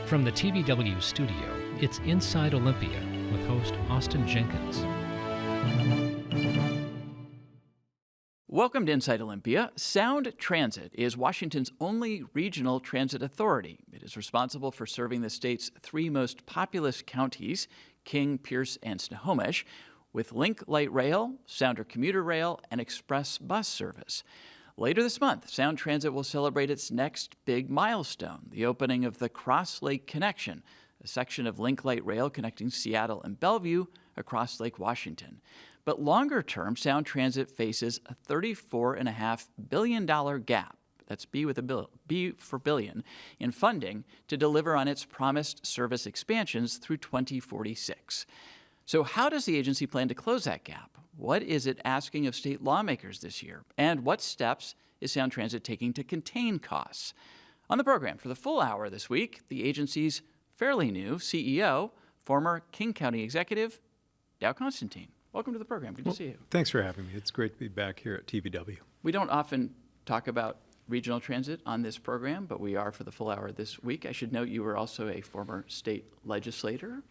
From the TVW studio, it's Inside Olympia with host Austin Jenkins. Welcome to Inside Olympia. Sound Transit is Washington's only regional transit authority. It is responsible for serving the state's three most populous counties, King, Pierce, and Snohomish, with Link Light Rail, Sounder Commuter Rail, and Express Bus service. Later this month, Sound Transit will celebrate its next big milestone, the opening of the Cross Lake Connection, a section of Link Light Rail connecting Seattle and Bellevue across Lake Washington. But longer term, Sound Transit faces a $34.5 billion gap, that's B with a bill, B for billion, in funding to deliver on its promised service expansions through 2046. So how does the agency plan to close that gap? What is it asking of state lawmakers this year? And what steps is Sound Transit taking to contain costs? On the program for the full hour this week, the agency's fairly new CEO, former King County executive, Dow Constantine. Welcome to the program. Good to see you. Thanks for having me. It's great to be back here at TVW. We don't often talk about regional transit on this program, but we are for the full hour this week. I should note you were also a former state legislator.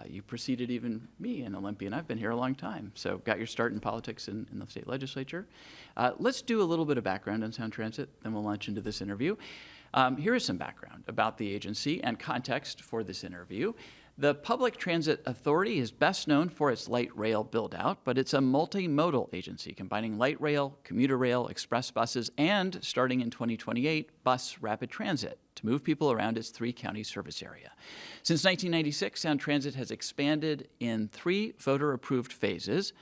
You preceded even me in Olympia, and I've been here a long time. So got your start in politics in the state legislature. Let's do a little bit of background on Sound Transit, then we'll launch into this interview. Here is some background about the agency and context for this interview. The Public Transit Authority is best known for its light rail build-out, but it's a multimodal agency combining light rail, commuter rail, express buses, and, starting in 2028, bus rapid transit to move people around its three-county service area. Since 1996, Sound Transit has expanded in 3 voter-approved phases,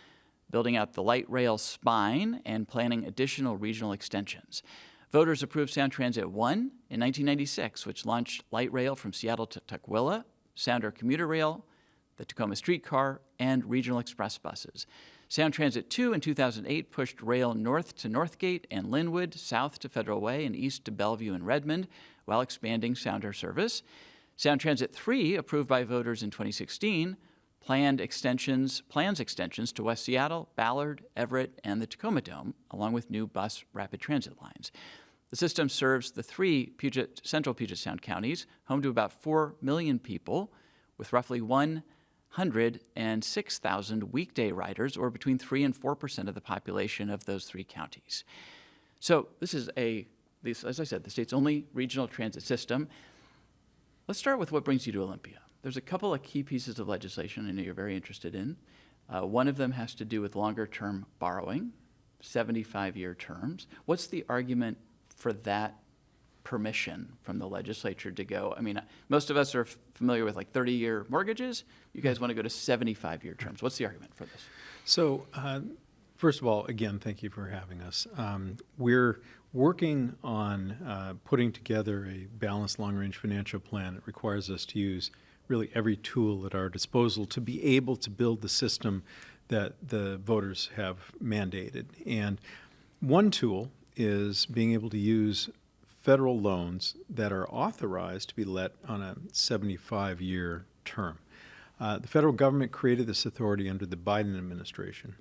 building out the light rail spine and planning additional regional extensions. Voters approved Sound Transit 1 in 1996, which launched light rail from Seattle to Tukwila, Sounder Commuter Rail, the Tacoma Streetcar, and regional express buses. Sound Transit 2 in 2008 pushed rail north to Northgate and Linwood, south to Federal Way, and east to Bellevue and Redmond, while expanding Sounder service. Sound Transit 3, approved by voters in 2016, plans extensions to West Seattle, Ballard, Everett, and the Tacoma Dome, along with new bus rapid transit lines. The system serves the 3 central Puget Sound counties, home to about 4 million people, with roughly 106,000 weekday riders, or between 3 and 4% of the population of those 3 counties. So this is as I said, the state's only regional transit system. Let's start with what brings you to Olympia. There's a couple of key pieces of legislation I know you're very interested in. One of them has to do with longer-term borrowing, 75-year terms. What's the argument for that permission from the legislature to go? I mean, most of us are familiar with like 30-year mortgages. You guys want to go to 75-year terms. What's the argument for this? So, first of all, again, thank you for having us. We're working on putting together a balanced long-range financial plan. It requires us to use really every tool at our disposal to be able to build the system that the voters have mandated. And one tool is being able to use federal loans that are authorized to be let on a 75-year term. The federal government created this authority under the Biden administration.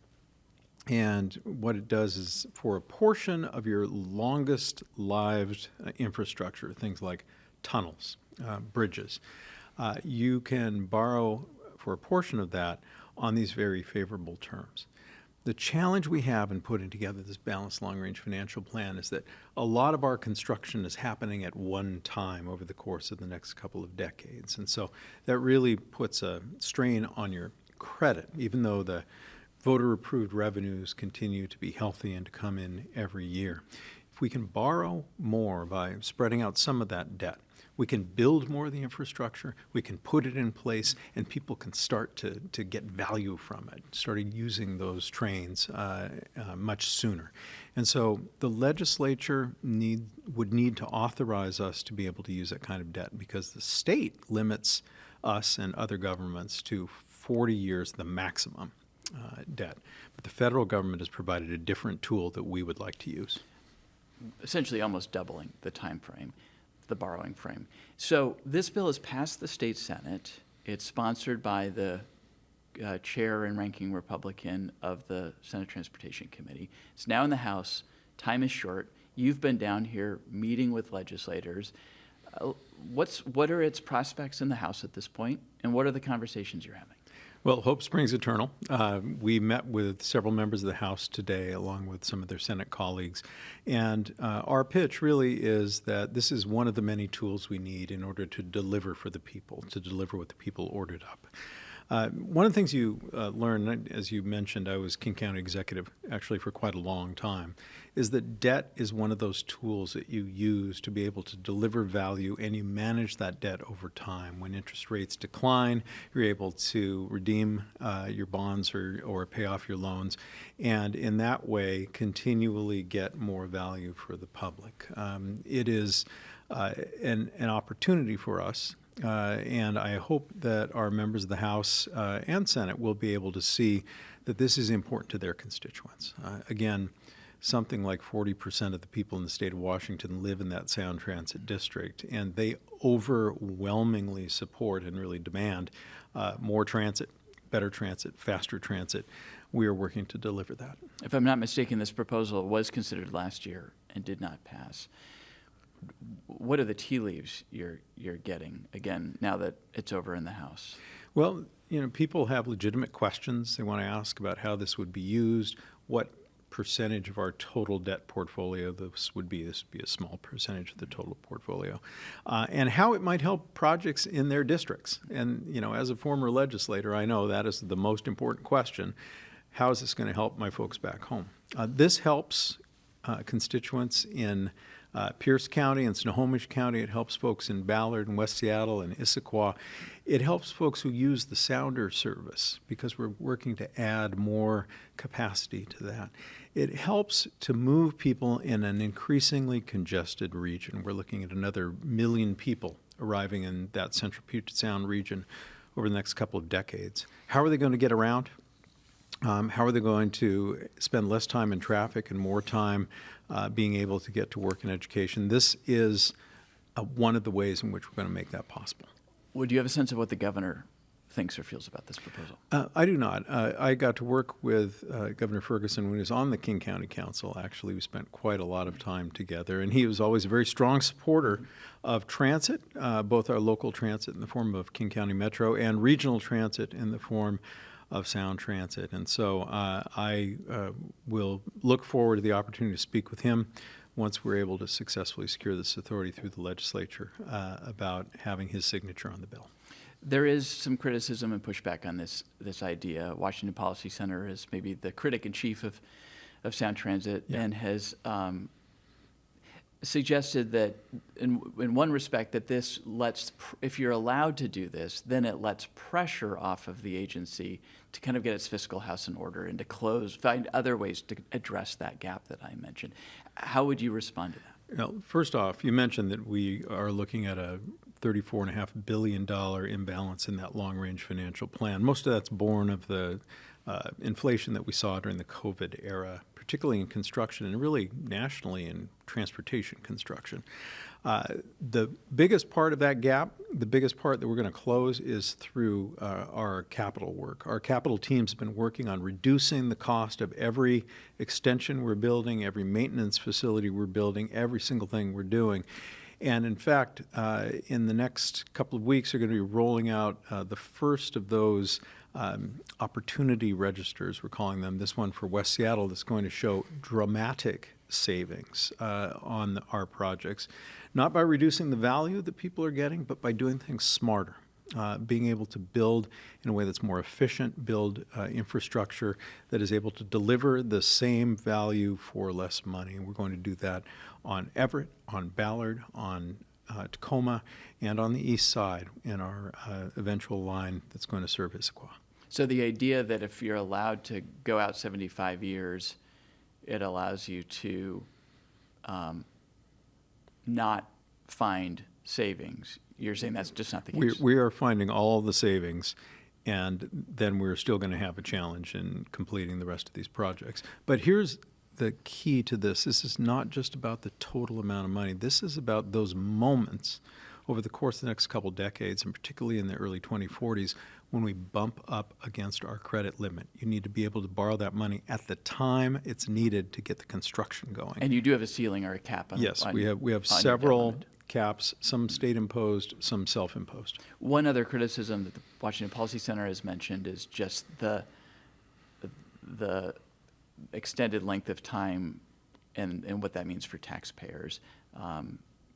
And what it does is, for a portion of your longest-lived infrastructure, things like tunnels, bridges, you can borrow for a portion of that on these very favorable terms. The challenge we have in putting together this balanced long-range financial plan is that a lot of our construction is happening at one time over the course of the next couple of decades. And so that really puts a strain on your credit, even though the voter-approved revenues continue to be healthy and to come in every year. If we can borrow more by spreading out some of that debt, we can build more of the infrastructure, we can put it in place, and people can start to get value from it, starting using those trains much sooner. And so the legislature would need to authorize us to be able to use that kind of debt, because the state limits us and other governments to 40 years, the maximum debt. But the federal government has provided a different tool that we would like to use. Essentially almost doubling the time frame, the borrowing frame. So this bill has passed the state Senate. It's sponsored by the chair and ranking Republican of the Senate Transportation Committee. It's now in the House. Time is short. You've been down here meeting with legislators. What are its prospects in the House at this point, and what are the conversations you're having? Well, hope springs eternal. We met with several members of the House today, along with some of their Senate colleagues. And our pitch really is that this is one of the many tools we need in order to deliver for the people, to deliver what the people ordered up. One of the things you learn, as you mentioned, I was King County executive actually for quite a long time, is that debt is one of those tools that you use to be able to deliver value, and you manage that debt over time. When interest rates decline, you're able to redeem your bonds or pay off your loans, and in that way continually get more value for the public. It is an opportunity for us. And I hope that our members of the House and Senate will be able to see that this is important to their constituents. Again, something like 40% of the people in the state of Washington live in that Sound Transit district, and they overwhelmingly support and really demand more transit, better transit, faster transit. We are working to deliver that. If I'm not mistaken, this proposal was considered last year and did not pass. What are the tea leaves you're getting, again, now that it's over in the House? Well, people have legitimate questions they want to ask about how this would be used, what percentage of our total debt portfolio this would be. This would be a small percentage of the total portfolio, and how it might help projects in their districts. And, as a former legislator, I know that is the most important question. How is this going to help my folks back home? This helps constituents in Pierce County and Snohomish County. It helps folks in Ballard and West Seattle and Issaquah. It helps folks who use the Sounder service because we're working to add more capacity to that. It helps to move people in an increasingly congested region. We're looking at another 1 million people arriving in that central Puget Sound region over the next couple of decades. How are they going to get around? How are they going to spend less time in traffic and more time being able to get to work and education? This is one of the ways in which we're going to make that possible. Would you have a sense of what the governor thinks or feels about this proposal? I do not. I got to work with Governor Ferguson when he was on the King County Council. Actually, we spent quite a lot of time together, and he was always a very strong supporter of transit, both our local transit in the form of King County Metro and regional transit in the form of Sound Transit. And so I will look forward to the opportunity to speak with him once we're able to successfully secure this authority through the legislature about having his signature on the bill. There is some criticism and pushback on this idea. Washington Policy Center is maybe the critic in chief of Sound Transit, and has suggested that in one respect that this lets, if you're allowed to do this, then it lets pressure off of the agency to kind of get its fiscal house in order and to find other ways to address that gap that I mentioned. How would you respond to that? Well, first off, you mentioned that we are looking at a $34.5 billion imbalance in that long-range financial plan. Most of that's born of the inflation that we saw during the COVID era, particularly in construction and really nationally in transportation construction. The biggest part of that gap, the biggest part that we're going to close, is through our capital work. Our capital team's been working on reducing the cost of every extension we're building, every maintenance facility we're building, every single thing we're doing. And in fact, in the next couple of weeks, they're going to be rolling out the first of those opportunity registers, we're calling them. This one for West Seattle that's going to show dramatic savings on our projects, not by reducing the value that people are getting, but by doing things smarter. Being able to build in a way that's more efficient, build infrastructure that is able to deliver the same value for less money. And we're going to do that on Everett, on Ballard, on Tacoma, and on the Eastside in our eventual line that's going to serve Issaquah. So the idea that if you're allowed to go out 75 years, it allows you to not find savings. You're saying that's just not the case? We are finding all the savings, and then we're still going to have a challenge in completing the rest of these projects. But here's the key to this. This is not just about the total amount of money. This is about those moments over the course of the next couple decades, and particularly in the early 2040s, when we bump up against our credit limit. You need to be able to borrow that money at the time it's needed to get the construction going. And you do have a ceiling or a cap on Yes, we have on several caps, some state-imposed, some self-imposed. One other criticism that the Washington Policy Center has mentioned is just the extended length of time and what that means for taxpayers.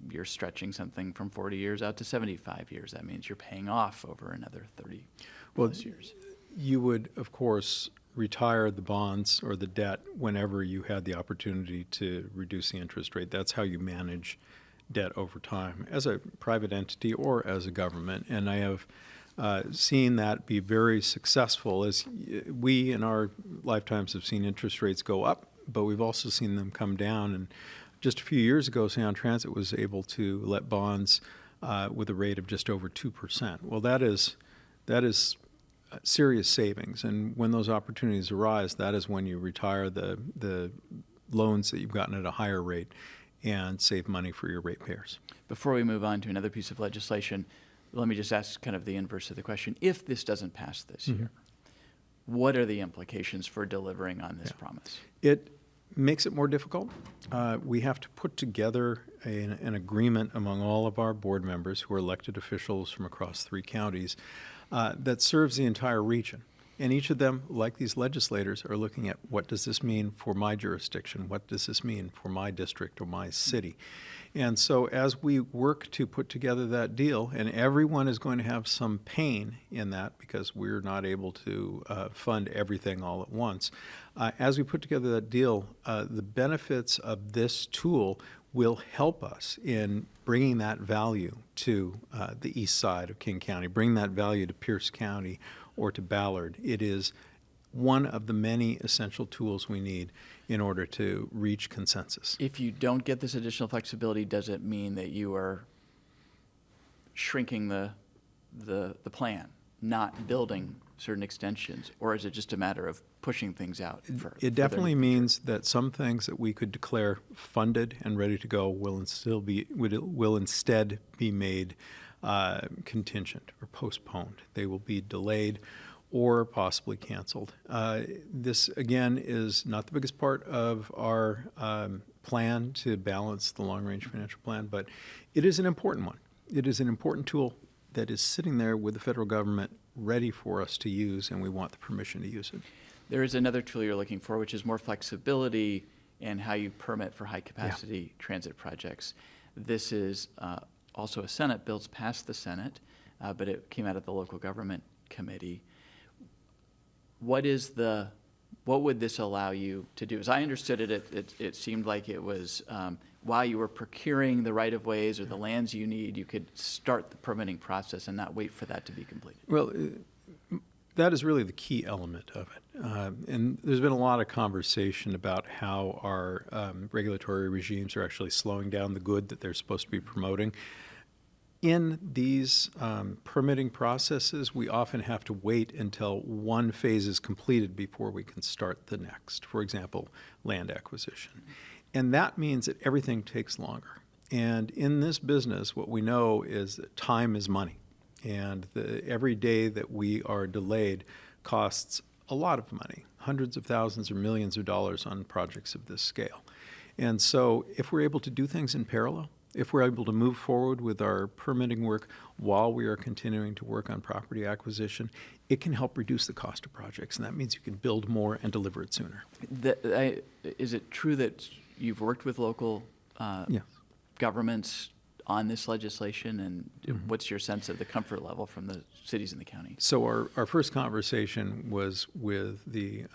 You're stretching something from 40 years out to 75 years. That means you're paying off over another 30 plus years. You would, of course, retire the bonds or the debt whenever you had the opportunity to reduce the interest rate. That's how you manage debt over time as a private entity or as a government. And I have seen that be very successful, as we in our lifetimes have seen interest rates go up, but we've also seen them come down. And just a few years ago, Sound Transit was able to let bonds with a rate of just over 2%. Well, that is serious savings. And when those opportunities arise, that is when you retire the loans that you've gotten at a higher rate and save money for your ratepayers. Before we move on to another piece of legislation, let me just ask kind of the inverse of the question. If this doesn't pass this year, what are the implications for delivering on this promise? It makes it more difficult. We have to put together an agreement among all of our board members who are elected officials from across 3 counties that serves the entire region. And each of them, like these legislators, are looking at what does this mean for my jurisdiction? What does this mean for my district or my city? And so as we work to put together that deal, and everyone is going to have some pain in that because we're not able to fund everything all at once, as we put together that deal, the benefits of this tool will help us in bringing that value to the east side of King County, bring that value to Pierce County or to Ballard. It is one of the many essential tools we need in order to reach consensus. If you don't get this additional flexibility, does it mean that you are shrinking the plan, not building certain extensions, or is it just a matter of pushing things out further? It definitely means that some things that we could declare funded and ready to go will instead be made contingent or postponed. They will be delayed or possibly canceled. This, again, is not the biggest part of our plan to balance the long-range financial plan, but it is an important one. It is an important tool that is sitting there with the federal government ready for us to use, and we want the permission to use it. There is another tool you're looking for, which is more flexibility in how you permit for high-capacity transit projects. This is also a Senate bill. It's passed the Senate, but it came out of the local government committee. What would this allow you to do? As I understood it, it seemed like it was while you were procuring the right-of-ways or the lands you need, you could start the permitting process and not wait for that to be completed. Well, that is really the key element of it. And there's been a lot of conversation about how our regulatory regimes are actually slowing down the good that they're supposed to be promoting. In these permitting processes, we often have to wait until one phase is completed before we can start the next. For example, land acquisition. And that means that everything takes longer. And in this business, what we know is that time is money. And every day that we are delayed costs a lot of money, hundreds of thousands or millions of dollars on projects of this scale. And so if we're able to do things in parallel, if we're able to move forward with our permitting work while we are continuing to work on property acquisition, it can help reduce the cost of projects, and that means you can build more and deliver it sooner. Is it true that you've worked with local governments on this legislation, and what's your sense of the comfort level from the cities in the county? So our first conversation was with the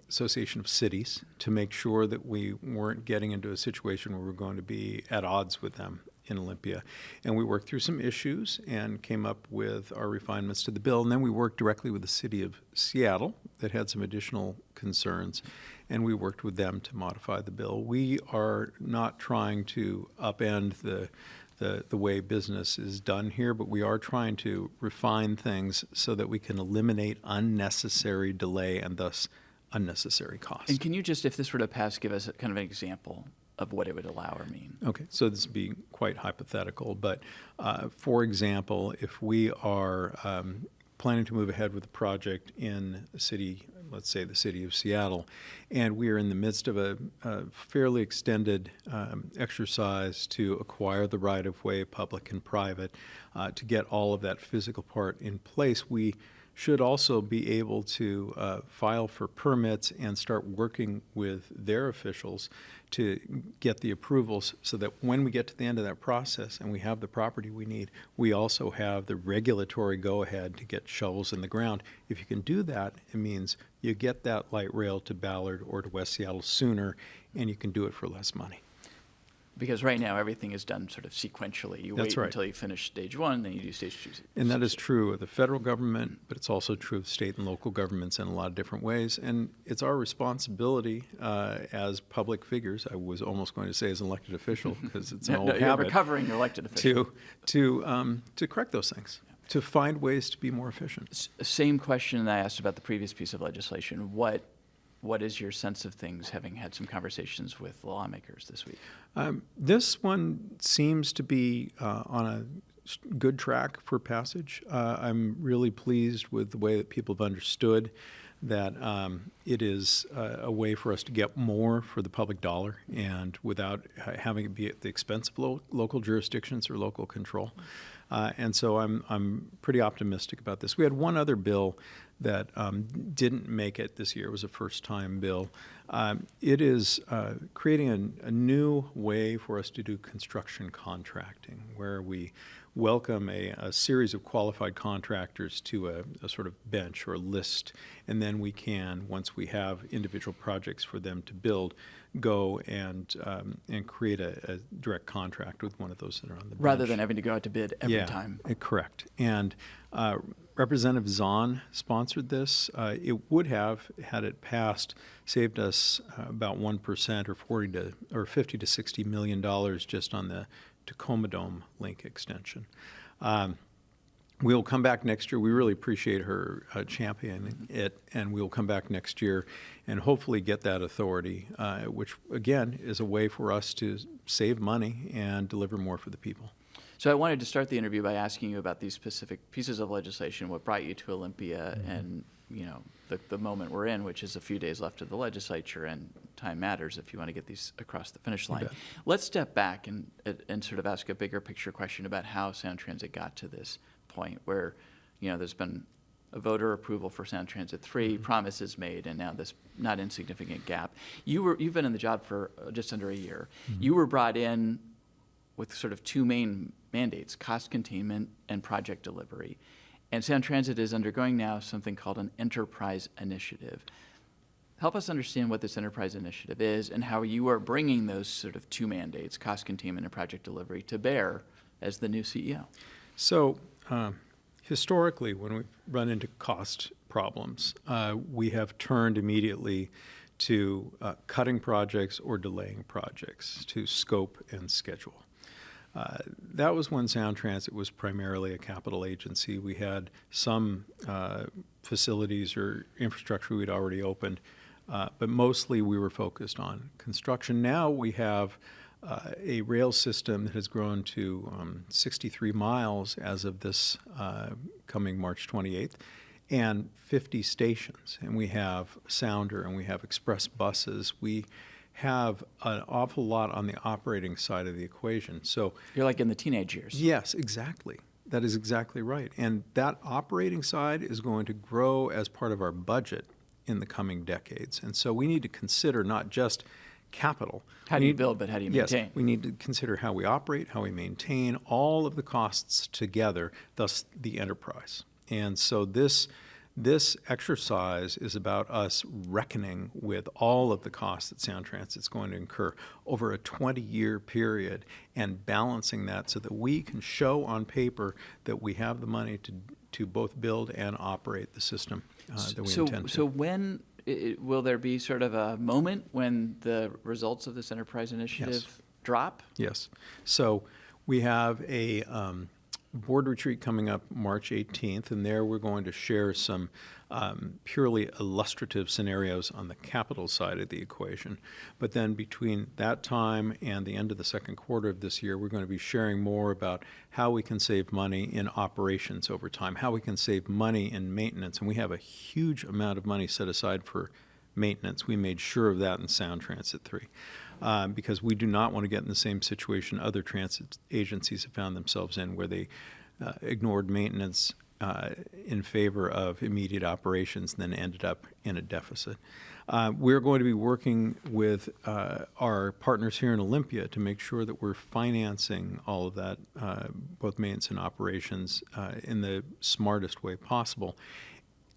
Association of Cities to make sure that we weren't getting into a situation where we're going to be at odds with them in Olympia. And we worked through some issues and came up with our refinements to the bill. And then we worked directly with the city of Seattle that had some additional concerns, and we worked with them to modify the bill. We are not trying to upend the way business is done here, but we are trying to refine things so that we can eliminate unnecessary delay and thus unnecessary costs. And can you just, if this were to pass, give us kind of an example of what it would allow or mean? Okay, so this would be quite hypothetical, but for example, if we are planning to move ahead with a project in the city let's say, the city of Seattle. And we are in the midst of a fairly extended exercise to acquire the right-of-way, public and private, to get all of that physical part in place. We should also be able to file for permits and start working with their officials to get the approvals so that when we get to the end of that process and we have the property we need, we also have the regulatory go-ahead to get shovels in the ground. If you can do that, it means you get that light rail to Ballard or to West Seattle sooner, and you can do it for less money. Because right now, everything is done sort of sequentially. You That's wait right. until you finish stage one, then you do stage two. And that is true of the federal government, but it's also true of state and local governments in a lot of different ways. And it's our responsibility as public figures, I was almost going to say as an elected official, because it's an old You're habit, recovering elected official. to correct those things, to find ways to be more efficient. Same question that I asked about the previous piece of legislation. What is your sense of things, having had some conversations with lawmakers this week? This one seems to be on a good track for passage. I'm really pleased with the way that people have understood that it is a way for us to get more for the public dollar and without having it be at the expense of local jurisdictions or local control. And so I'm pretty optimistic about this. We had one other bill that didn't make it this year. It was a first-time bill. It is creating a new way for us to do construction contracting, where we welcome a series of qualified contractors to a sort of bench or list, and then we can, once we have individual projects for them to build, go and create a direct contract with one of those that are on the bench. Rather than having to go out to bid every time. Correct. And Representative Zahn sponsored this. It would have, had it passed, saved us about 1% or $50 to $60 million just on the Tacoma Dome link extension. We'll come back next year. We really appreciate her championing it, and we'll come back next year and hopefully get that authority, which, again, is a way for us to save money and deliver more for the people. So I wanted to start the interview by asking you about these specific pieces of legislation, what brought you to Olympia, and the moment we're in, which is a few days left of the legislature, and time matters if you want to get these across the finish line. Let's step back and sort of ask a bigger picture question about how Sound Transit got to this point where, there's been a voter approval for Sound Transit 3, promises made, and now this not insignificant gap. You've been in the job for just under a year. You were brought in with sort of two main mandates, cost containment and project delivery. And Sound Transit is undergoing now something called an enterprise initiative. Help us understand what this enterprise initiative is and how you are bringing those sort of two mandates, cost containment and project delivery, to bear as the new CEO. So historically, when we've run into cost problems, we have turned immediately to cutting projects or delaying projects, to scope and schedule. That was when Sound Transit was primarily a capital agency. We had some facilities or infrastructure we'd already opened, but mostly we were focused on construction. Now we have a rail system that has grown to 63 miles as of this coming March 28th, and 50 stations. And we have Sounder, and we have express buses. We have an awful lot on the operating side of the equation. So you're like in the teenage years. Yes, exactly. That is exactly right. And that operating side is going to grow as part of our budget in the coming decades. And so we need to consider not just capital. How do you build, but how do you maintain? Yes, we need to consider how we operate, how we maintain, all of the costs together, thus the enterprise. And so this exercise is about us reckoning with all of the costs that Sound Transit is going to incur over a 20-year period and balancing that so that we can show on paper that we have the money to both build and operate the system that we intend to. So when will there be sort of a moment when the results of this enterprise initiative drop? Yes. So we have a board retreat coming up March 18th, and there we're going to share some purely illustrative scenarios on the capital side of the equation. But then between that time and the end of the second quarter of this year, we're going to be sharing more about how we can save money in operations over time, how we can save money in maintenance. And we have a huge amount of money set aside for maintenance. We made sure of that in Sound Transit 3. Because we do not want to get in the same situation other transit agencies have found themselves in, where they ignored maintenance in favor of immediate operations and then ended up in a deficit. We're going to be working with our partners here in Olympia to make sure that we're financing all of that, both maintenance and operations, in the smartest way possible.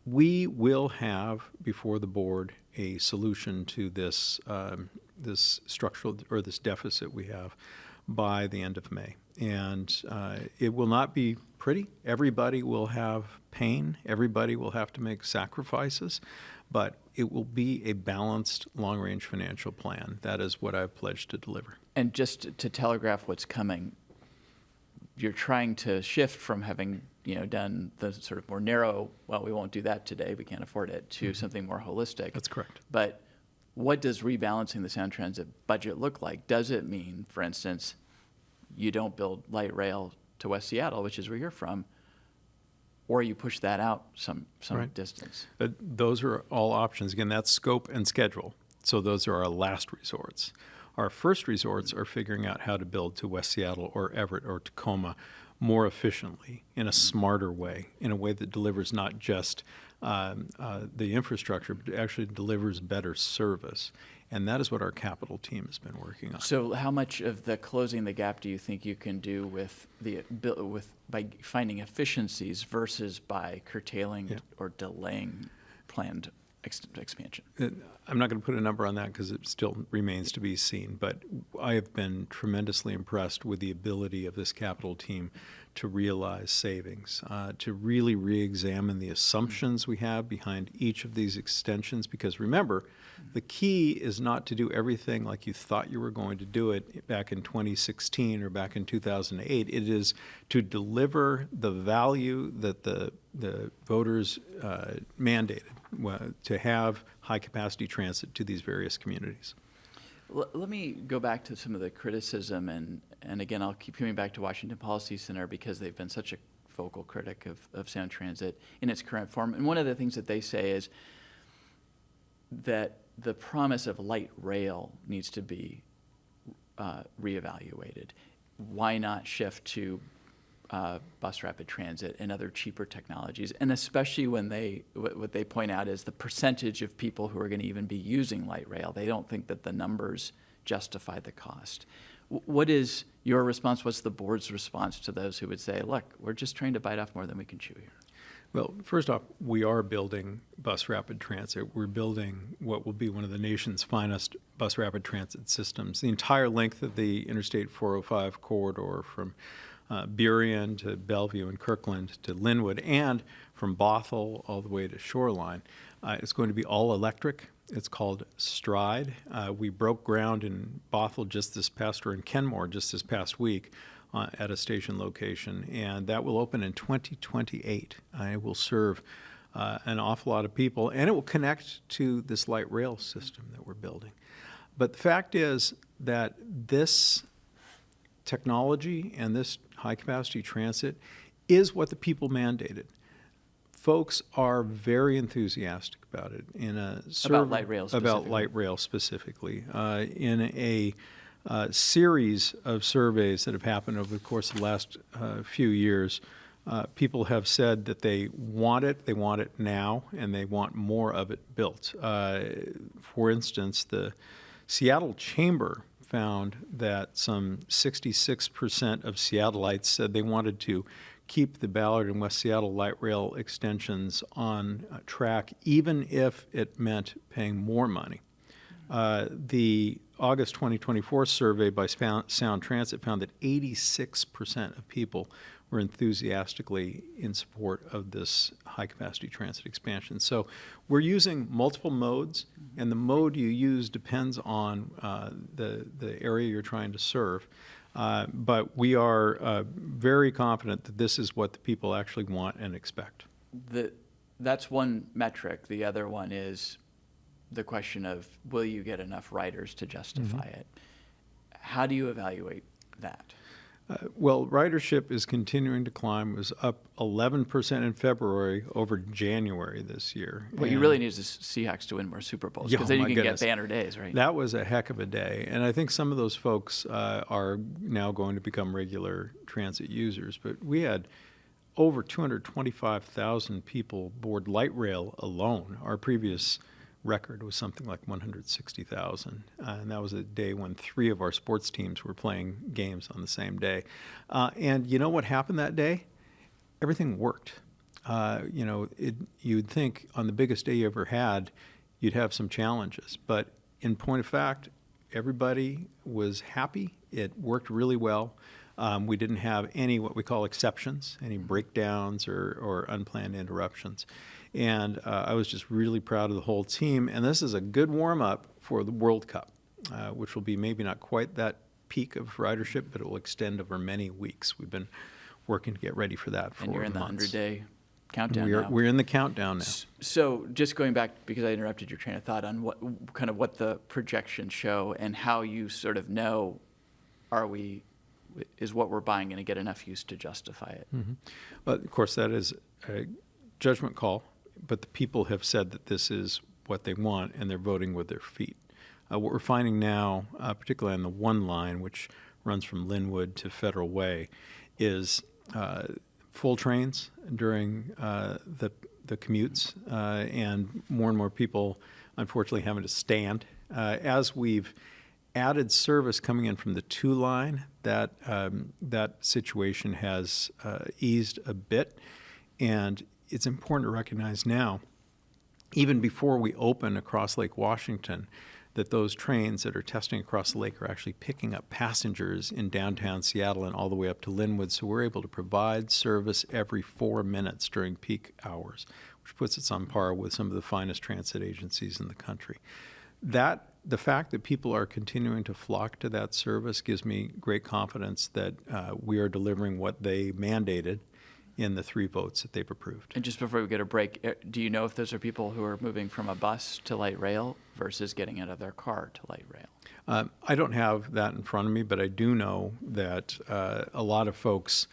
We will have before the board a solution to this this structural or this deficit we have by the end of May. And it will not be pretty. Everybody will have pain. Everybody will have to make sacrifices. But it will be a balanced long-range financial plan. That is what I've pledged to deliver. And just to telegraph what's coming, you're trying to shift from having done the sort of more narrow, well, we won't do that today, we can't afford it, to something more holistic. That's correct. But what does rebalancing the Sound Transit budget look like? Does it mean, for instance, you don't build light rail to West Seattle, which is where you're from, or you push that out some Right. distance? Those are all options. Again, that's scope and schedule. So those are our last resorts. Our first resorts are figuring out how to build to West Seattle or Everett or Tacoma more efficiently, in a smarter way, in a way that delivers not just the infrastructure, but actually delivers better service. And that is what our capital team has been working on. So how much of the closing the gap do you think you can do by finding efficiencies versus by curtailing or delaying planned expansion? I'm not going to put a number on that because it still remains to be seen, but I have been tremendously impressed with the ability of this capital team to realize savings, to really re-examine the assumptions we have behind each of these extensions, because remember, the key is not to do everything like you thought you were going to do it back in 2016 or back in 2008. It is to deliver the value that the voters mandated, to have high-capacity transit to these various communities. Let me go back to some of the criticism, and again, I'll keep coming back to Washington Policy Center because they've been such a vocal critic of Sound Transit in its current form. And one of the things that they say is that the promise of light rail needs to be reevaluated. Why not shift to bus rapid transit and other cheaper technologies? And especially when what they point out is the percentage of people who are going to even be using light rail. They don't think that the numbers justify the cost. What is your response? What's the board's response to those who would say, look, we're just trying to bite off more than we can chew here? Well, first off, we are building bus rapid transit. We're building what will be one of the nation's finest bus rapid transit systems. The entire length of the Interstate 405 corridor from Burien to Bellevue and Kirkland to Linwood, and from Bothell all the way to Shoreline. It's going to be all electric. It's called Stride. We broke ground in Bothell in Kenmore just this past week at a station location, and that will open in 2028. It will serve an awful lot of people, and it will connect to this light rail system that we're building. But the fact is that this technology and this high-capacity transit is what the people mandated. Folks are very enthusiastic about it. About light rail specifically. About light rail specifically. In a series of surveys that have happened over the course of the last few years, people have said that they want it now, and they want more of it built. For instance, the Seattle Chamber found that some 66% of Seattleites said they wanted to keep the Ballard and West Seattle light rail extensions on track, even if it meant paying more money. The August 2024 survey by Sound Transit found that 86% of people were enthusiastically in support of this high-capacity transit expansion. So we're using multiple modes, and the mode you use depends on the area you're trying to serve. But we are very confident that this is what the people actually want and expect. That's one metric. The other one is the question of, will you get enough riders to justify it? How do you evaluate that? Well, ridership is continuing to climb. It was up 11% in February over January this year. What you really need is the Seahawks to win more Super Bowls, because then you can get banner days, right? That was a heck of a day. And I think some of those folks are now going to become regular transit users. But we had over 225,000 people board light rail alone. Our previous record was something like 160,000. And that was a day when 3 of our sports teams were playing games on the same day. And you know what happened that day? Everything worked. You'd think on the biggest day you ever had, you'd have some challenges. But in point of fact, everybody was happy. It worked really well. We didn't have any what we call exceptions, any breakdowns or unplanned interruptions. And I was just really proud of the whole team. And this is a good warm-up for the World Cup, which will be maybe not quite that peak of ridership, but it will extend over many weeks. We've been working to get ready for that for months. And you're in the 100-day countdown now. We're in the countdown now. So just going back, because I interrupted your train of thought, on what the projections show and how you sort of know, is what we're buying going to get enough use to justify it? Well, of course, that is a judgment call, but the people have said that this is what they want, and they're voting with their feet. What we're finding now, particularly on the one line, which runs from Linwood to Federal Way, is full trains during the commutes, and more people, unfortunately, having to stand. As we've added service coming in from the 2 line, that situation has eased a bit. And it's important to recognize now, even before we open across Lake Washington, that those trains that are testing across the lake are actually picking up passengers in downtown Seattle and all the way up to Linwood. So we're able to provide service every 4 minutes during peak hours, which puts us on par with some of the finest transit agencies in the country. The fact that people are continuing to flock to that service gives me great confidence that we are delivering what they mandated in the 3 votes that they've approved. And just before we get a break, do you know if those are people who are moving from a bus to light rail versus getting out of their car to light rail? I don't have that in front of me, but I do know that a lot of folks,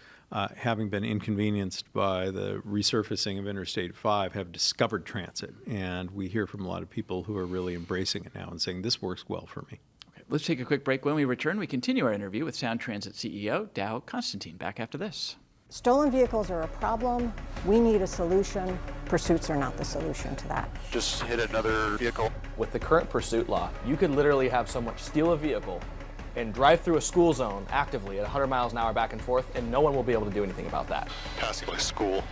having been inconvenienced by the resurfacing of Interstate 5, have discovered transit. And we hear from a lot of people who are really embracing it now and saying, this works well for me. Okay, let's take a quick break. When we return, we continue our interview with Sound Transit CEO Dow Constantine. Back after this. Stolen vehicles are a problem. We need a solution. Pursuits are not the solution to that. Just hit another vehicle. With the current pursuit law, you could literally have someone steal a vehicle and drive through a school zone actively at 100 miles an hour back and forth, and no one will be able to do anything about that. Passing by school.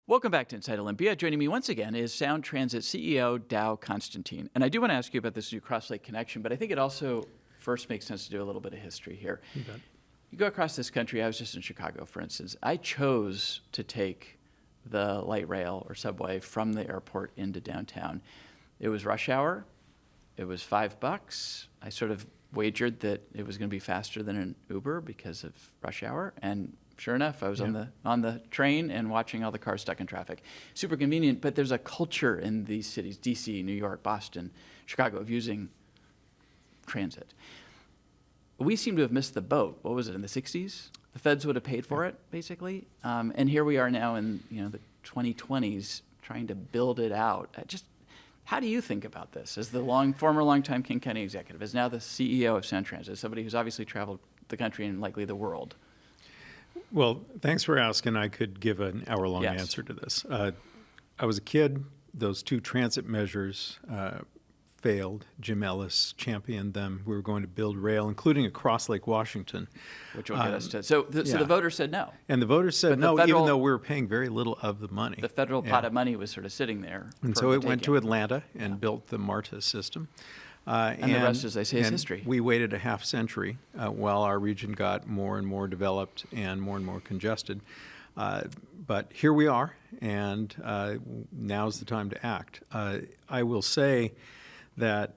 Welcome back to Inside Olympia. Joining me once again is Sound Transit CEO Dow Constantine. And I do want to ask you about this new Cross-Lake connection, but I think it also first makes sense to do a little bit of history here. You bet. You go across this country. I was just in Chicago, for instance. I chose to take the light rail or subway from the airport into downtown. It was rush hour. It was $5. I sort of wagered that it was going to be faster than an Uber because of rush hour, and sure enough, I was on the train and watching all the cars stuck in traffic. Super convenient, but there's a culture in these cities, D.C., New York, Boston, Chicago, of using transit. We seem to have missed the boat. What was it, in the 60s? The feds would have paid for it, basically. And here we are now in the 2020s trying to build it out. How do you think about this as the former longtime King County executive, as now the CEO of Sound Transit, as somebody who's obviously traveled the country and likely the world? Well, thanks for asking. I could give an hour-long answer to this. I was a kid. Those 2 transit measures failed. Jim Ellis championed them. We were going to build rail, including across Lake Washington. Which will get us to... So the voters said no. And the voters said no, even though we were paying very little of the money. The federal pot of money was sort of sitting there. And so it went to Atlanta and built the MARTA system. And the rest, as they say, is history. We waited a half century while our region got more and more developed and more congested. But here we are, and now's the time to act. I will say that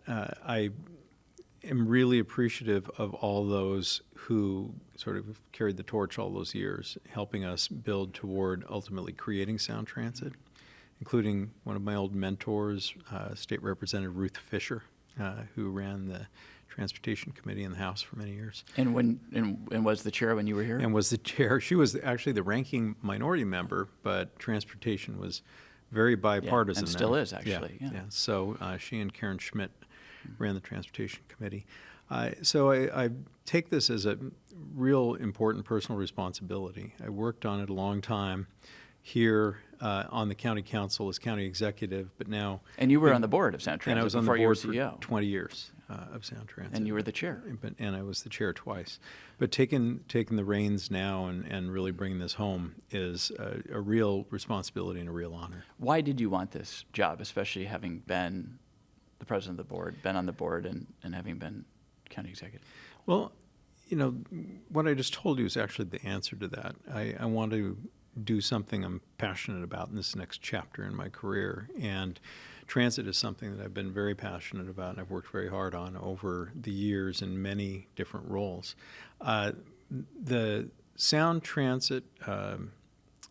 am really appreciative of all those who sort of carried the torch all those years, helping us build toward ultimately creating Sound Transit, including one of my old mentors, State Representative Ruth Fisher, who ran the Transportation Committee in the House for many years. And was the chair when you were here? And was the chair. She was actually the ranking minority member, but transportation was very bipartisan. And still then. is, actually. Yeah. So she and Karen Schmidt ran the Transportation Committee. So I take this as a real important personal responsibility. I worked on it a long time here on the county council as county executive, but now... And you were on the board of Sound Transit and I was on the before you were board for CEO. 20 years of Sound Transit. And you were the chair. And I was the chair twice. But taking the reins now and really bringing this home is a real responsibility and a real honor. Why did you want this job, especially having been the president of the board, been on the board, and having been county executive? Well, what I just told you is actually the answer to that. I want to do something I'm passionate about in this next chapter in my career. And transit is something that I've been very passionate about and I've worked very hard on over the years in many different roles. The Sound Transit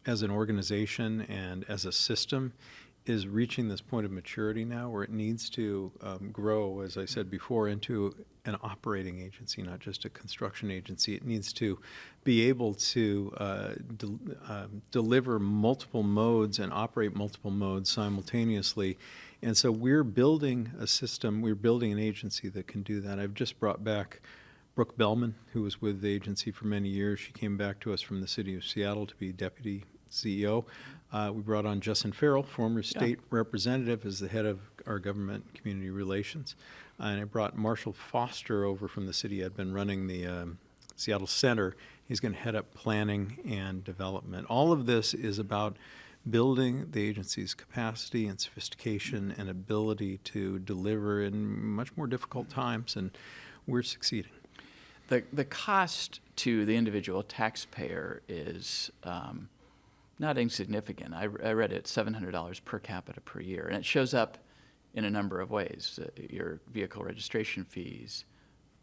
as an organization and as a system is reaching this point of maturity now where it needs to grow, as I said before, into an operating agency, not just a construction agency. It needs to be able to deliver multiple modes and operate multiple modes simultaneously. And so we're building a system, we're building an agency that can do that. I've just brought back Brooke Bellman, who was with the agency for many years. She came back to us from the city of Seattle to be deputy CEO. We brought on Justin Farrell, former state representative, as the head of our government community relations. And I brought Marshall Foster over from the city. I'd been running the Seattle Center. He's going to head up planning and development. All of this is about building the agency's capacity and sophistication and ability to deliver in much more difficult times, and we're succeeding. The cost to the individual taxpayer is not insignificant. I read it, $700 per capita per year, and it shows up in a number of ways. Your vehicle registration fees,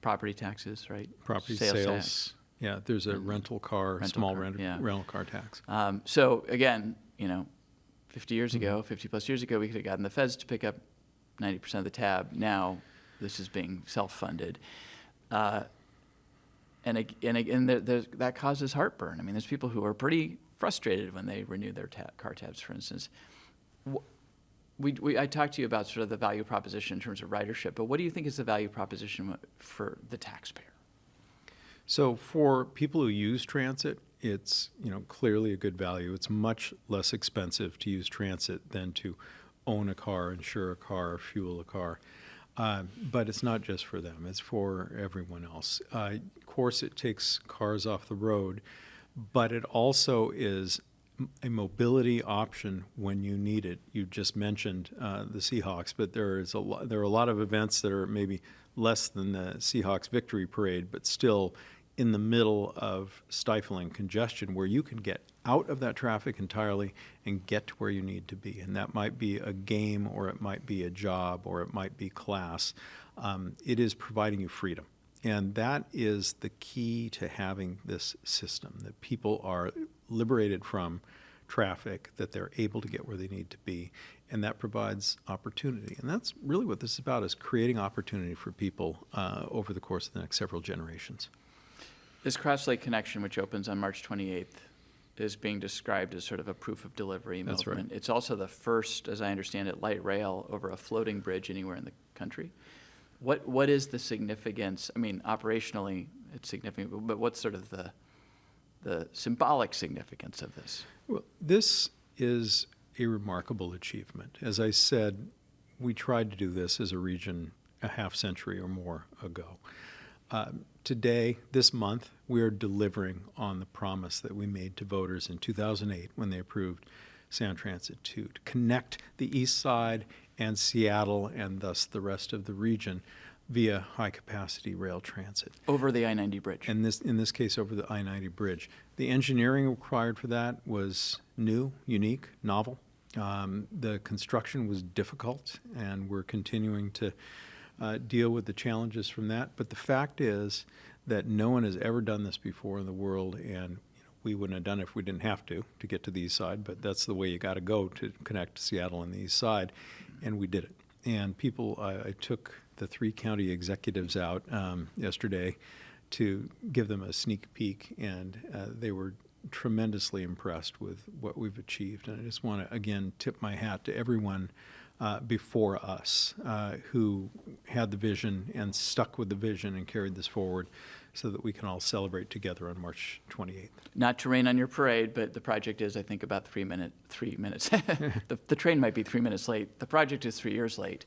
property taxes, right? Property sales. Tax. Yeah, there's a rental car, rental car tax. So again, 50 years ago, 50 plus years ago, we could have gotten the feds to pick up 90% of the tab. Now this is being self-funded. And that causes heartburn. I mean, there's people who are pretty frustrated when they renew their car tabs, for instance. I talked to you about sort of the value proposition in terms of ridership, but what do you think is the value proposition for the taxpayer? So for people who use transit, it's clearly a good value. It's much less expensive to use transit than to own a car, insure a car, fuel a car. But it's not just for them, it's for everyone else. Of course, it takes cars off the road, but it also is a mobility option when you need it. You just mentioned the Seahawks, but there are a lot of events that are maybe less than the Seahawks victory parade, but still in the middle of stifling congestion where you can get out of that traffic entirely and get to where you need to be. And that might be a game, or it might be a job, or it might be class. It is providing you freedom. And that is the key to having this system, that people are liberated from traffic, that they're able to get where they need to be, and that provides opportunity. And that's really what this is about, is creating opportunity for people over the course of the next several generations. This Cross Lake connection, which opens on March 28th, is being described as sort of a proof of delivery movement. That's right. It's also the first, as I understand it, light rail over a floating bridge anywhere in the country. What is the significance? I mean, operationally, it's significant, but what's sort of the symbolic significance of this? Well, this is a remarkable achievement. As I said, we tried to do this as a region a half century or more ago. Today, this month, we are delivering on the promise that we made to voters in 2008 when they approved Sound Transit 2, to connect the Eastside and Seattle and thus the rest of the region via high-capacity rail transit. Over the I-90 bridge. And in this case, over the I-90 bridge. The engineering required for that was new, unique, novel. The construction was difficult, and we're continuing to deal with the challenges from that. But the fact is that no one has ever done this before in the world, and we wouldn't have done it if we didn't have to get to the East Side, but that's the way you got to go to connect Seattle and the East Side, and we did it. And people, I took the 3 county executives out yesterday to give them a sneak peek, and they were tremendously impressed with what we've achieved. And I just want to, again, tip my hat to everyone before us who had the vision and stuck with the vision and carried this forward so that we can all celebrate together on March 28th. Not to rain on your parade, but the project is, I think, about 3 minutes. The train might be 3 minutes late. The project is 3 years late.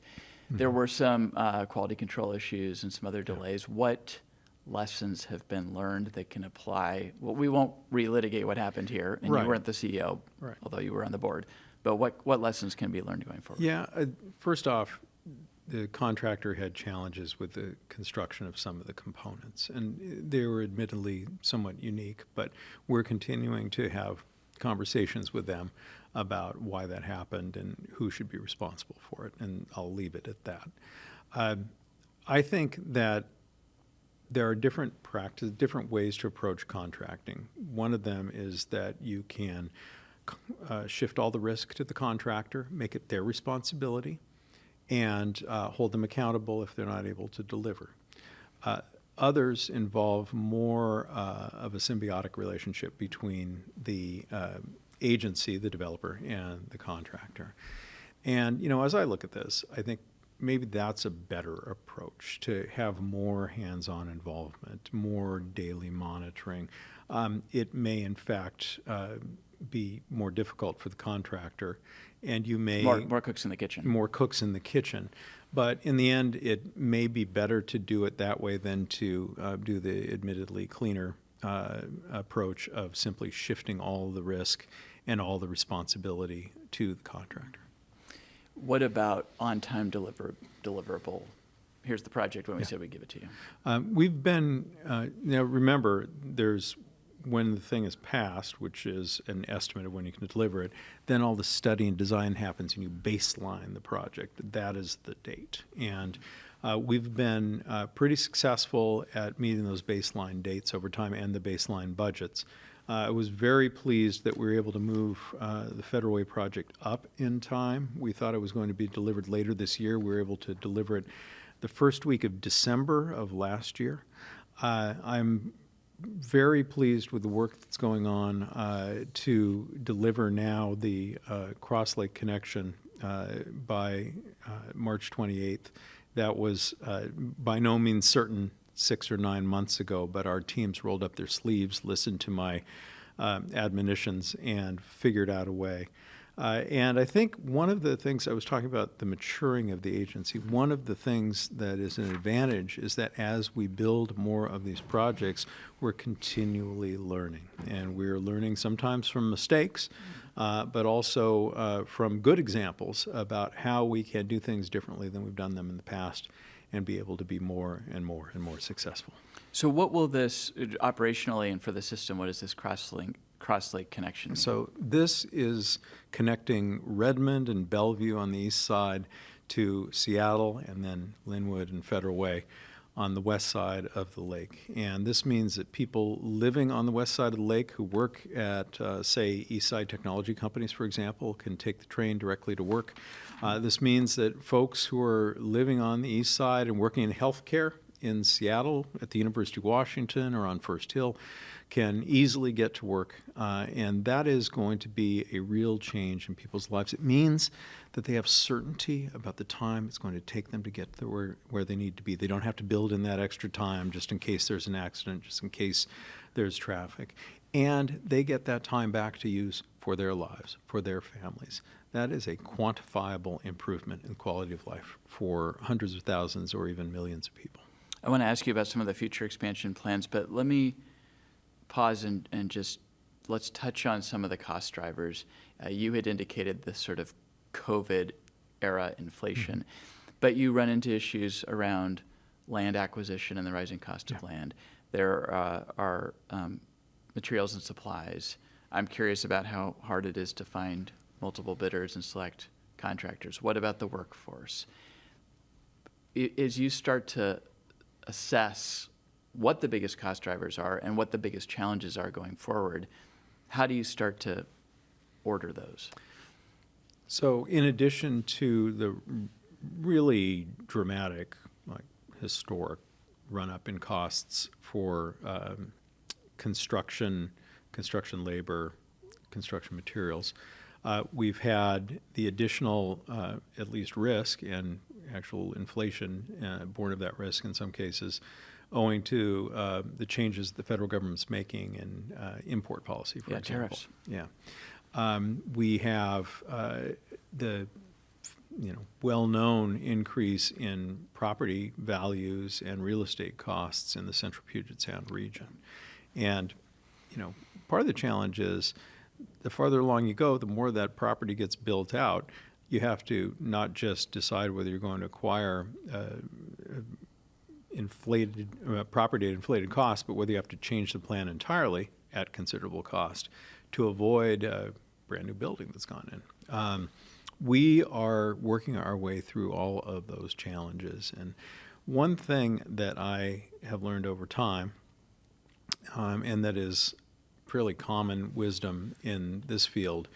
There were some quality control issues and some other delays. What lessons have been learned that can apply? Well, we won't relitigate what happened here, and Right. you weren't the CEO, Right. although you were on the board. But what lessons can be learned going forward? Yeah, first off, the contractor had challenges with the construction of some of the components, and they were admittedly somewhat unique, but we're continuing to have conversations with them about why that happened and who should be responsible for it, and I'll leave it at that. I think that there are different ways to approach contracting. One of them is that you can shift all the risk to the contractor, make it their responsibility, and hold them accountable if they're not able to deliver. Others involve more of a symbiotic relationship between the agency, the developer, and the contractor. And, as I look at this, I think maybe that's a better approach, to have more hands-on involvement, more daily monitoring. It may, in fact, be more difficult for the contractor, and you may... More cooks in the kitchen. More cooks in the kitchen. But in the end, it may be better to do it that way than to do the admittedly cleaner approach of simply shifting all the risk and all the responsibility to the contractor. What about on-time deliverable? Here's the project when we said we'd give it to you. We've been, now remember, there's when the thing is passed, which is an estimate of when you can deliver it, then all the study and design happens and you baseline the project. That is the date. And we've been pretty successful at meeting those baseline dates over time and the baseline budgets. I was very pleased that we were able to move the Federal Way project up in time. We thought it was going to be delivered later this year. We were able to deliver it the first week of December of last year. I'm very pleased with the work that's going on to deliver now the Cross Lake connection by March 28th. That was by no means certain 6 or 9 months ago, but our teams rolled up their sleeves, listened to my admonitions, and figured out a way. And I think one of the things I was talking about, the maturing of the agency, one of the things that is an advantage is that as we build more of these projects, we're continually learning. And we're learning sometimes from mistakes, but also from good examples about how we can do things differently than we've done them in the past and be able to be more and more and more successful. So what will this, operationally and for the system, what is this Cross Lake connection mean? So this is connecting Redmond and Bellevue on the east side to Seattle and then Linwood and Federal Way on the west side of the lake. And this means that people living on the west side of the lake who work at, say, Eastside technology companies, for example, can take the train directly to work. This means that folks who are living on the east side and working in healthcare in Seattle at the University of Washington or on First Hill can easily get to work, and that is going to be a real change in people's lives. It means that they have certainty about the time it's going to take them to get to where they need to be. They don't have to build in that extra time just in case there's an accident, just in case there's traffic. And they get that time back to use for their lives, for their families. That is a quantifiable improvement in quality of life for hundreds of thousands or even millions of people. I want to ask you about some of the future expansion plans, but let me pause and just let's touch on some of the cost drivers. You had indicated the sort of COVID era inflation, but you run into issues around land acquisition and the rising cost of land. There are materials and supplies. I'm curious about how hard it is to find multiple bidders and select contractors. What about the workforce? as you start to assess what the biggest cost drivers are and what the biggest challenges are going forward, how do you start to order those? So in addition to the really dramatic, like historic run-up in costs for construction labor, construction materials, we've had the additional, at least risk and actual inflation born of that risk in some cases, owing to the changes the federal government's making in import policy, for example. Tariffs. Yeah. We have the well-known increase in property values and real estate costs in the central Puget Sound region. And, part of the challenge is the farther along you go, the more that property gets built out. You have to not just decide whether you're going to acquire property at inflated cost, but whether you have to change the plan entirely at considerable cost to avoid a brand new building that's gone in. We are working our way through all of those challenges. And one thing that I have learned over time, and that is fairly common wisdom in this field,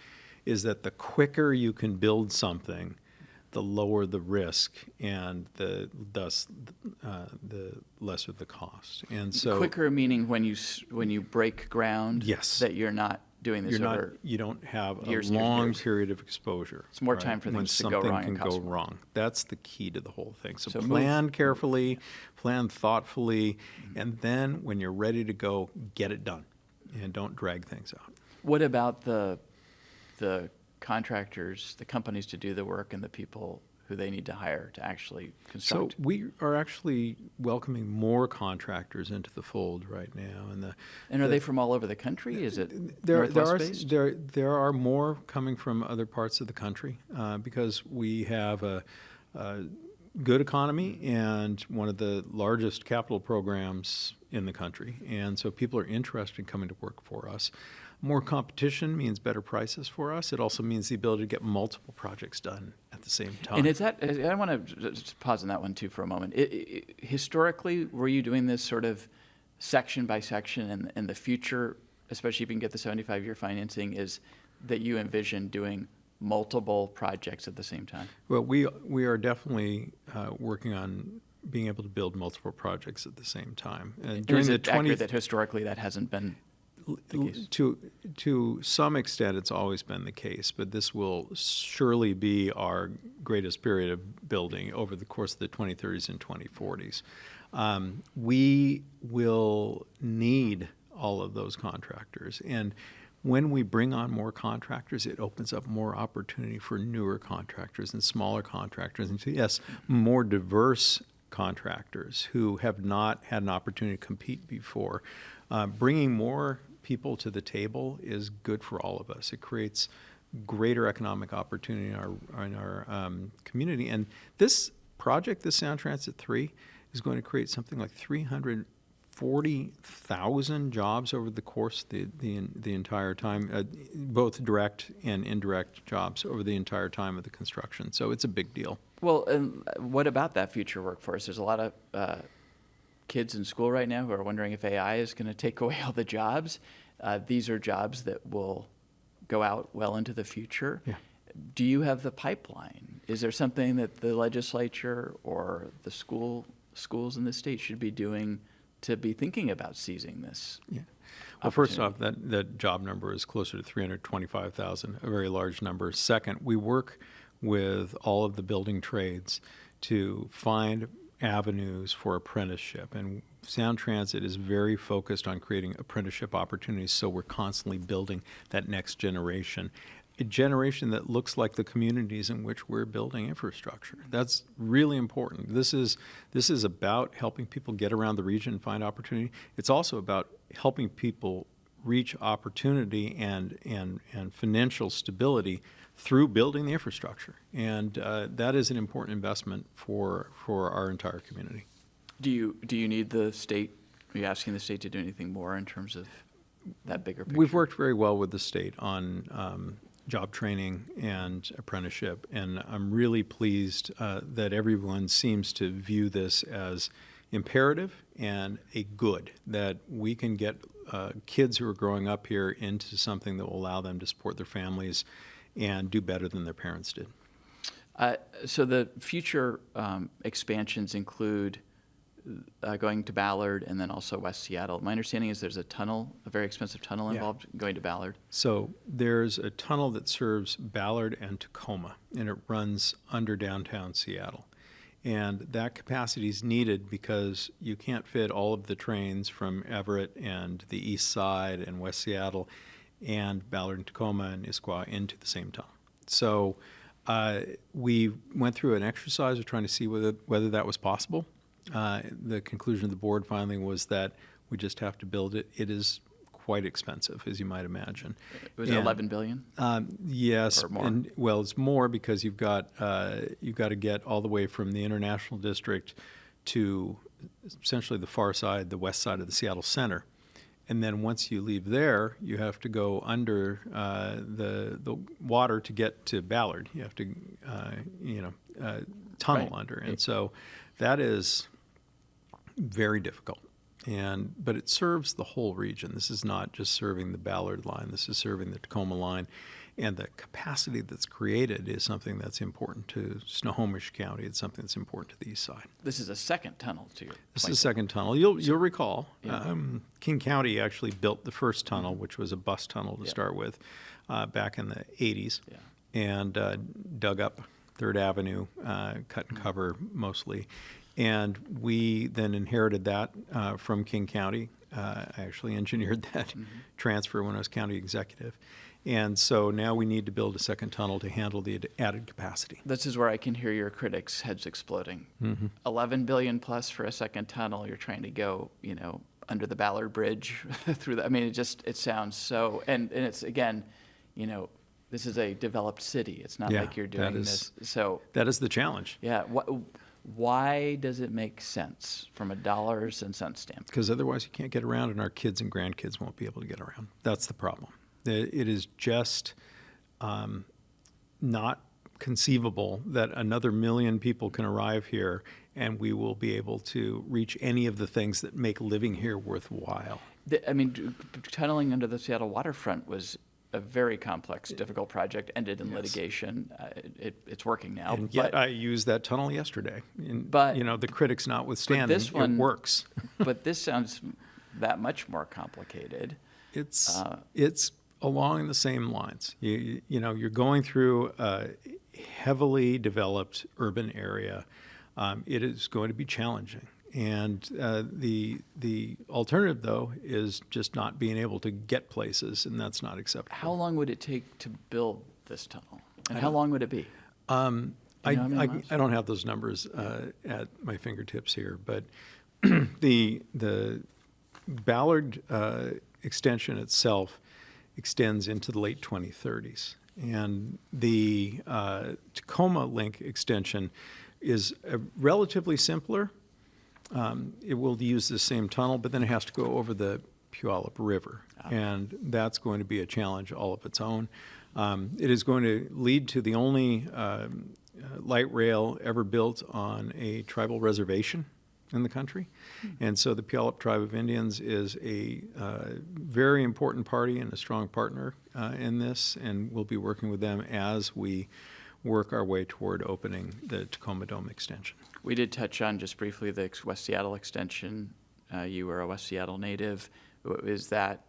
is that the quicker you can build something, the lower the risk and thus the lesser the cost. And so Quicker meaning when you break ground, yes, that you're not doing this over. You don't have a years and years and long years. period of exposure. It's more right, time for when things to go wrong and something can cost go more. wrong. That's the key to the whole thing. So, So plan carefully, plan thoughtfully, and then when you're ready to go, get it done, and don't drag things out. What about the contractors, the companies to do the work, and the people who they need to hire to actually So construct? we are actually welcoming more contractors into the fold right now, And are they from all over the country? Is it There Northwest-based? are more coming from other parts of the country because we have a good economy and one of the largest capital programs in the country, and so people are interested in coming to work for us. More competition means better prices for us. It also means the ability to get multiple projects done at the same time. And is that, I want to just pause on that one too for a moment. Historically, were you doing this sort of section by section, and the future, especially if you can get the 75-year financing, is that you envision doing multiple projects at the same time? Well, we are definitely working on being able to build multiple projects at the same time. And is it accurate that historically that hasn't been the case? To some extent, it's always been the case, but this will surely be our greatest period of building over the course of the 2030s and 2040s. We will need all of those contractors, and when we bring on more contractors, it opens up more opportunity for newer contractors and smaller contractors, and yes, more diverse contractors who have not had an opportunity to compete before. Bringing more people to the table is good for all of us. It creates greater economic opportunity in our community. And this project, this Sound Transit 3, is going to create something like 340,000 jobs over the course of the entire time, both direct and indirect jobs over the entire time of the construction. So it's a big deal. Well, and what about that future workforce? There's a lot of kids in school right now who are wondering if AI is going to take away all the jobs. These are jobs that will go out well into the future. Yeah. Do you have the pipeline? Is there something that the legislature or the schools in the state should be doing to be thinking about seizing this? Yeah. Well, first off, that job number is closer to 325,000, a very large number. Second, we work with all of the building trades to find avenues for apprenticeship, and Sound Transit is very focused on creating apprenticeship opportunities, so we're constantly building that next generation, a generation that looks like the communities in which we're building infrastructure. That's really important. This is about helping people get around the region and find opportunity. It's also about helping people reach opportunity and financial stability through building the infrastructure. And that is an important investment for our entire community. Do you need the state? Are you asking the state to do anything more in terms of that bigger picture? We've worked very well with the state on job training and apprenticeship. And I'm really pleased that everyone seems to view this as imperative and a good, that we can get kids who are growing up here into something that will allow them to support their families and do better than their parents did. So the future expansions include going to Ballard and then also West Seattle. My understanding is there's a tunnel, a very expensive tunnel involved going to Ballard. So there's a tunnel that serves Ballard and Tacoma, and it runs under downtown Seattle. And that capacity is needed because you can't fit all of the trains from Everett and the Eastside and West Seattle and Ballard and Tacoma and Issaquah into the same tunnel. So we went through an exercise of trying to see whether that was possible. The conclusion of the board finally was that we just have to build it. It is quite expensive, as you might imagine. Was it $11 billion? Yes, Or more? and well, it's more because you've got to get all the way from the International District to essentially the far side, the west side of the Seattle Center. And then once you leave there, you have to go under the water to get to Ballard. You have to, tunnel Right. under, and so that is very difficult. But it serves the whole region. This is not just serving the Ballard line. This is serving the Tacoma line, and the capacity that's created is something that's important to Snohomish County. It's something that's important to the east side. This is a second tunnel to your This is point. the second tunnel. You'll recall, Yeah. King County actually built the first tunnel, which was a bus tunnel to Yeah. start with, back in the 80s, Yeah. and dug up 3rd Avenue, cut and cover mostly. And we then inherited that from King County. I actually engineered that transfer when I was county executive. And so now we need to build a second tunnel to handle the added capacity. This is where I can hear your critics' heads exploding. $11 billion plus for a second tunnel. You're trying to go, under the Ballard Bridge through the. I mean, it sounds so. And it's again, this is a developed city. It's not Yeah, like you're doing that is- this. So That is the challenge, yeah, why does it make sense from a dollars and cents standpoint? because otherwise you can't get around, and our kids and grandkids won't be able to get around. That's the problem. It is just not conceivable that another 1 million people can arrive here and we will be able to reach any of the things that make living here worthwhile. Tunneling under the Seattle waterfront was a very complex, difficult project, ended in Yes. litigation. It's working now. And yet but, I used that tunnel yesterday. And, But- the critics notwithstanding, this one- it works. but this sounds that much more complicated. It's along the same lines. You're going through a heavily developed urban area. It is going to be challenging. And the alternative, though, is just not being able to get places, and that's not acceptable. How long would it take to build this tunnel? And how long would it be? I how many miles? don't have those numbers at my fingertips here, but the Ballard extension itself extends into the late 2030s, and the Tacoma Link extension is relatively simpler. It will use the same tunnel, but then it has to go over the Puyallup River, and that's going to be a challenge all of its own. It is going to lead to the only light rail ever built on a tribal reservation in the country. And so the Puyallup Tribe of Indians is a very important party and a strong partner in this, and we'll be working with them as we work our way toward opening the Tacoma Dome extension. We did touch on just briefly the West Seattle extension. You were a West Seattle native. Is that,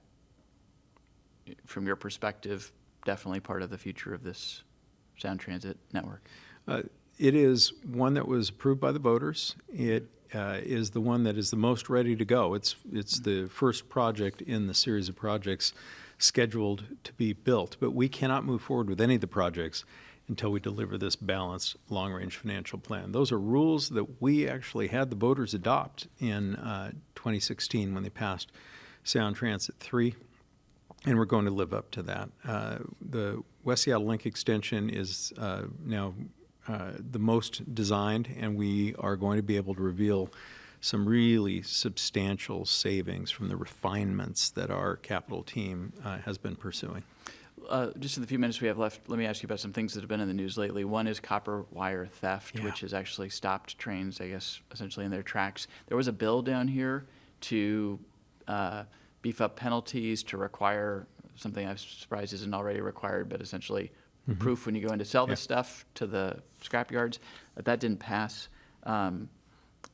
from your perspective, definitely part of the future of this Sound Transit network? It is one that was approved by the voters. It is the one that is the most ready to go. It's the first project in the series of projects scheduled to be built. But we cannot move forward with any of the projects until we deliver this balanced long-range financial plan. Those are rules that we actually had the voters adopt in 2016 when they passed Sound Transit 3, and we're going to live up to that. The West Seattle Link extension is now the most designed, and we are going to be able to reveal some really substantial savings from the refinements that our capital team has been pursuing. just in the few minutes we have left, let me ask you about some things that have been in the news lately. One is copper wire theft, which has actually stopped trains, I guess, essentially in their tracks. There was a bill down here to beef up penalties, to require something I'm surprised isn't already required, but essentially proof when you go in to sell this stuff to the scrap yards. That didn't pass.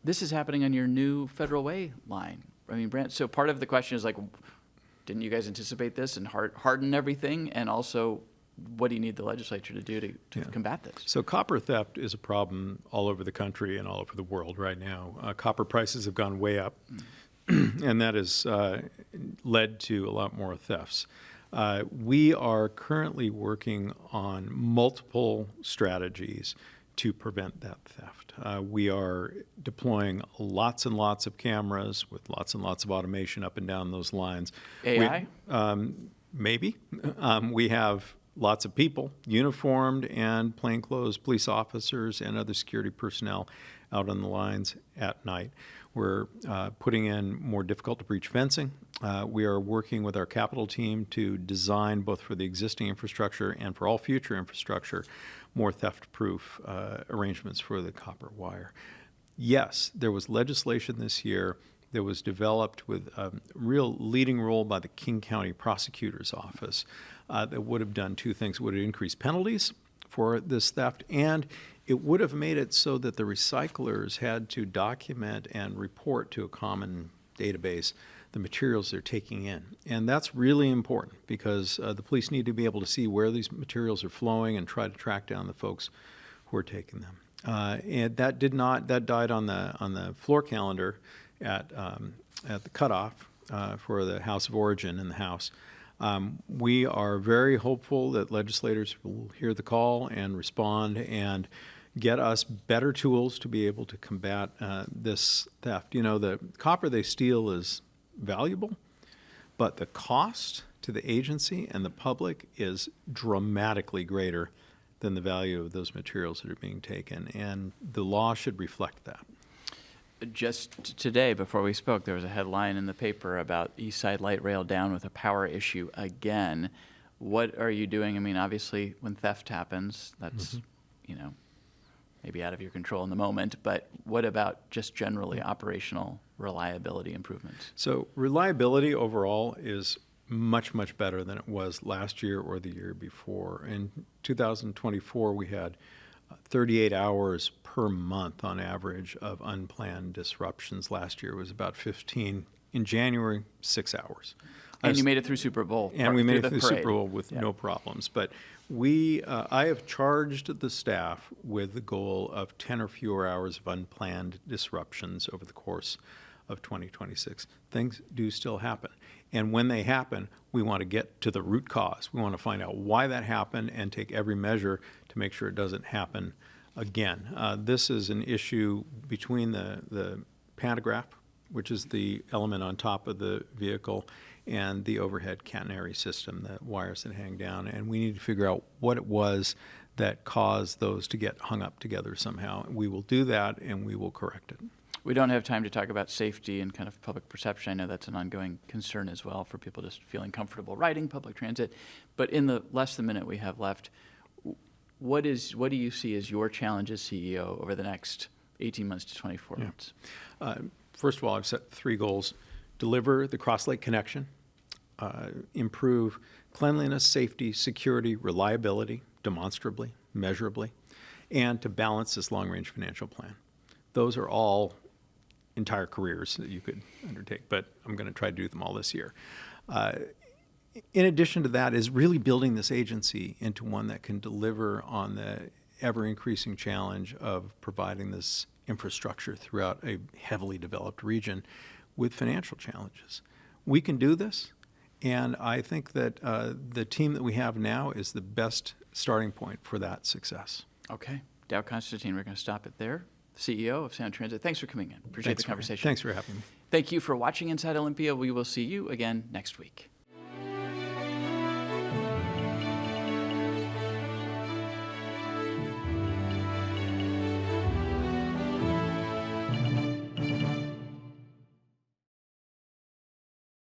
This is happening on your new Federal Way line. I mean, Brant, so part of the question is like, didn't you guys anticipate this and harden everything? And also, what do you need the legislature to do to combat this? So copper theft is a problem all over the country and all over the world right now. Copper prices have gone way up, and that has led to a lot more thefts. We are currently working on multiple strategies to prevent that theft. We are deploying lots and lots of cameras with lots and lots of automation up and down those lines. AI? Maybe. We have lots of people, uniformed and plainclothes police officers and other security personnel out on the lines at night. We're putting in more difficult to breach fencing. We are working with our capital team to design, both for the existing infrastructure and for all future infrastructure, more theft-proof arrangements for the copper wire. Yes, there was legislation this year that was developed with a real leading role by the King County Prosecutor's Office that would have done two things. It would have increased penalties for this theft, and it would have made it so that the recyclers had to document and report to a common database the materials they're taking in. And that's really important because the police need to be able to see where these materials are flowing and try to track down the folks who are taking them. And that died on the floor calendar at the cutoff for the House of Origin in the House. We are very hopeful that legislators will hear the call and respond and get us better tools to be able to combat this theft. You know, the copper they steal is valuable, but the cost to the agency and the public is dramatically greater than the value of those materials that are being taken, and the law should reflect that. Just today, before we spoke, there was a headline in the paper about Eastside light rail down with a power issue again. What are you doing? I mean, obviously, when theft happens, that's, you know, maybe out of your control in the moment, but what about just generally operational reliability improvements? So reliability overall is much, much better than it was last year or the year before. In 2024, we had 38 hours per month on average of unplanned disruptions. Last year was about 15. In January, 6 hours. And you made it through Super Bowl. And we made it through parade. Super Bowl with no problems. But I have charged the staff with the goal of 10 or fewer hours of unplanned disruptions over the course of 2026. Things do still happen. And when they happen, we want to get to the root cause. We want to find out why that happened and take every measure to make sure it doesn't happen again. This is an issue between the pantograph, which is the element on top of the vehicle, and the overhead catenary system, the wires that hang down. And we need to figure out what it was that caused those to get hung up together somehow. We will do that, and we will correct it. We don't have time to talk about safety and kind of public perception. I know that's an ongoing concern as well for people just feeling comfortable riding public transit. But in the less than a minute we have left, what do you see as your challenge as CEO over the next 18 months to 24 months? First of all, I've set 3 goals. Deliver the Cross Lake connection, improve cleanliness, safety, security, reliability, demonstrably, measurably, and to balance this long-range financial plan. Those are all entire careers that you could undertake, but I'm going to try to do them all this year. In addition to that is really building this agency into one that can deliver on the ever-increasing challenge of providing this infrastructure throughout a heavily developed region with financial challenges. We can do this, and I think that the team that we have now is the best starting point for that success. Okay. Dow Constantine, we're going to stop it there. CEO of Sound Transit. Thanks for coming in. Appreciate the conversation. Thanks for having me. Thank you for watching Inside Olympia. We will see you again next week.